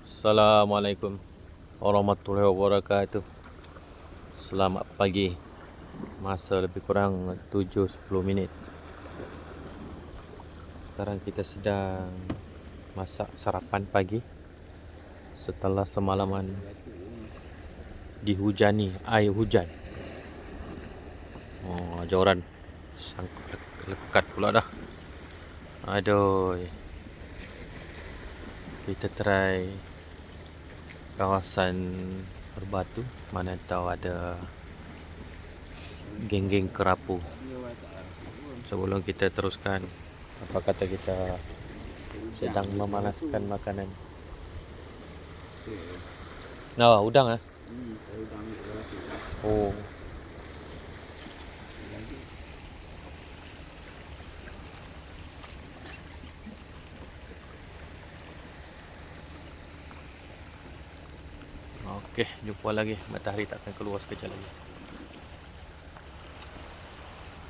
Assalamualaikum warahmatullahi wabarakatuh. Selamat pagi. Masa lebih kurang 7.10 minit. Sekarang kita sedang masak sarapan pagi setelah semalaman dihujani air hujan. Joran sangkut lekat pula dah. Aduh. Kita try kawasan berbatu, mana tahu ada geng-geng kerapu. Sebelum kita teruskan, apa kata kita sedang memanaskan makanan. Nah, udang ah. Oh. Okey, jumpa lagi. Matahari takkan keluar sekejap lagi.